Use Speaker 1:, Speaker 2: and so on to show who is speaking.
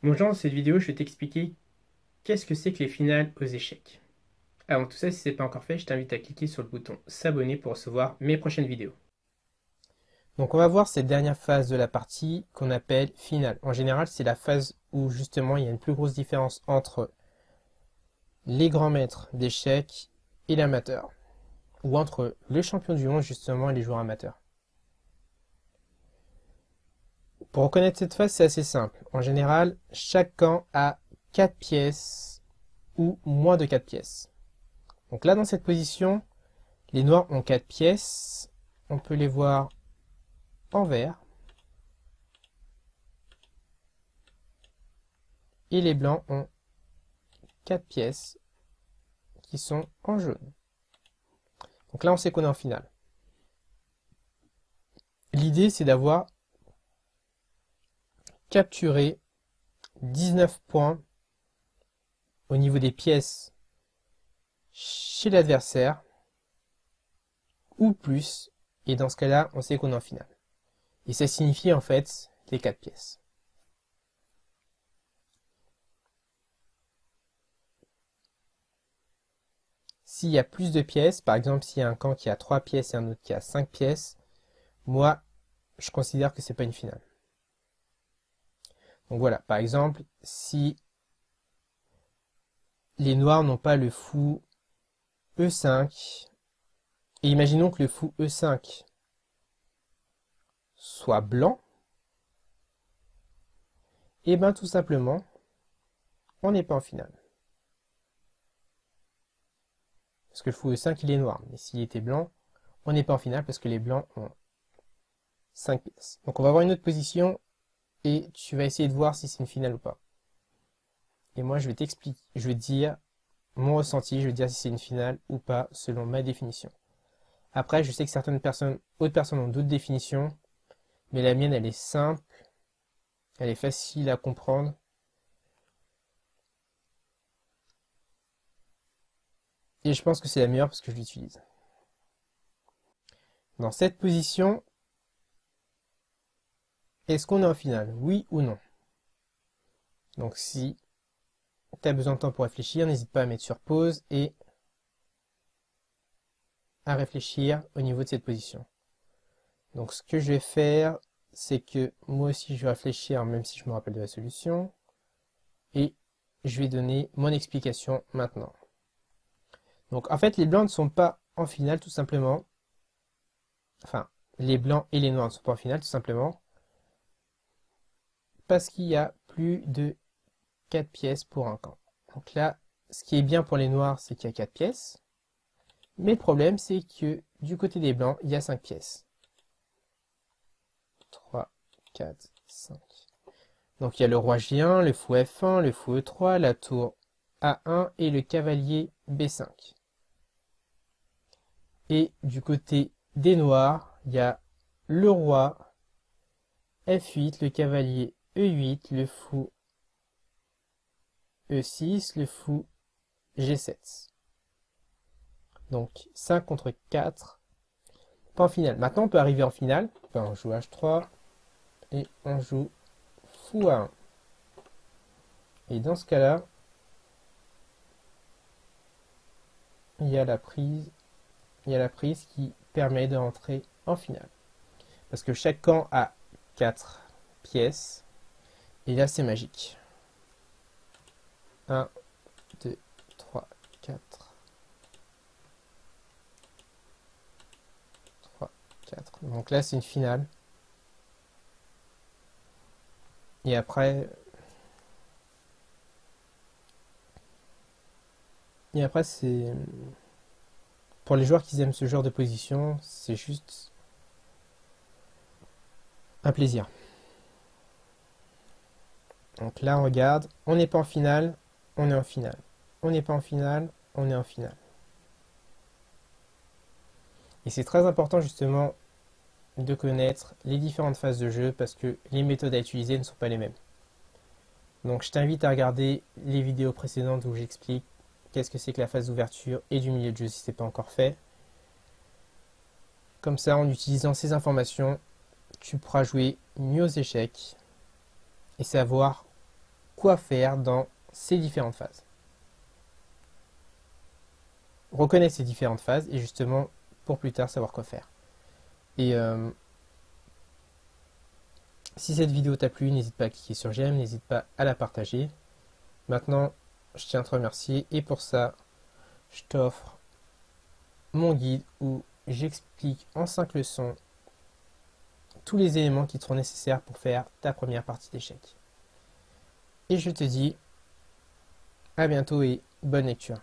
Speaker 1: Bon, genre, dans cette vidéo, je vais t'expliquer qu'est-ce que c'est que les finales aux échecs. Avant tout ça, si ce n'est pas encore fait, je t'invite à cliquer sur le bouton s'abonner pour recevoir mes prochaines vidéos. Donc on va voir cette dernière phase de la partie qu'on appelle finale. En général, c'est la phase où justement il y a une plus grosse différence entre les grands maîtres d'échecs et l'amateur. Ou entre les champions du monde justement et les joueurs amateurs. Pour reconnaître cette phase, c'est assez simple. En général, chaque camp a 4 pièces ou moins de 4 pièces. Donc là, dans cette position, les noirs ont 4 pièces. On peut les voir en vert. Et les blancs ont 4 pièces qui sont en jaune. Donc là, on sait qu'on est en finale. L'idée, c'est d'avoir capturé 19 points au niveau des pièces chez l'adversaire, ou plus. Et dans ce cas-là, on sait qu'on est en finale. Et ça signifie en fait les 4 pièces. S'il y a plus de pièces, par exemple s'il y a un camp qui a 3 pièces et un autre qui a 5 pièces, moi je considère que c'est pas une finale. Donc voilà, par exemple, si les noirs n'ont pas le fou E5, et imaginons que le fou E5 soit blanc, et bien tout simplement, on n'est pas en finale. Parce que le fou E5 il est noir, mais s'il était blanc, on n'est pas en finale parce que les blancs ont 5 pièces. Donc on va voir une autre position et tu vas essayer de voir si c'est une finale ou pas. Et moi je vais t'expliquer, je vais te dire mon ressenti, je vais te dire si c'est une finale ou pas selon ma définition. Après, je sais que certaines personnes, autres personnes ont d'autres définitions, mais la mienne elle est simple, elle est facile à comprendre. Et je pense que c'est la meilleure parce que je l'utilise. Dans cette position, est-ce qu'on est en finale? Oui ou non? Donc si tu as besoin de temps pour réfléchir, n'hésite pas à mettre sur pause et à réfléchir au niveau de cette position. Donc ce que je vais faire, c'est que moi aussi je vais réfléchir même si je me rappelle de la solution. Et je vais donner mon explication maintenant. Donc en fait les blancs ne sont pas en finale tout simplement. Enfin, les blancs et les noirs ne sont pas en finale tout simplement. Parce qu'il y a plus de 4 pièces pour un camp. Donc là, ce qui est bien pour les noirs, c'est qu'il y a 4 pièces. Mais le problème, c'est que du côté des blancs, il y a 5 pièces. 3, 4, 5. Donc il y a le roi G1, le fou F1, le fou E3, la tour A1 et le cavalier B5. Et du côté des noirs, il y a le roi F8, le cavalier E8, le fou E6, le fou G7. Donc 5 contre 4. Pas en finale. Maintenant, on peut arriver en finale. On joue H3 et on joue fou A1. Et dans ce cas-là, il y a la prise qui permet de rentrer en finale. Parce que chaque camp a 4 pièces. Et là, c'est magique. 1, 2, 3, 4. 3, 4. Donc là, c'est une finale. Et après, c'est pour les joueurs qui aiment ce genre de position, c'est juste un plaisir. Donc là, on regarde, on n'est pas en finale, on est en finale. On n'est pas en finale, on est en finale. Et c'est très important justement de connaître les différentes phases de jeu parce que les méthodes à utiliser ne sont pas les mêmes. Donc je t'invite à regarder les vidéos précédentes où j'explique qu'est-ce que c'est que la phase d'ouverture et du milieu de jeu si ce n'est pas encore fait. Comme ça, en utilisant ces informations, tu pourras jouer mieux aux échecs et savoir quoi faire dans ces différentes phases. Reconnais ces différentes phases et justement pour plus tard savoir quoi faire. Et si cette vidéo t'a plu, n'hésite pas à cliquer sur j'aime, n'hésite pas à la partager. Maintenant, je tiens à te remercier et pour ça, je t'offre mon guide où j'explique en 5 leçons tous les éléments qui te seront nécessaires pour faire ta première partie d'échecs. Et je te dis à bientôt et bonne lecture.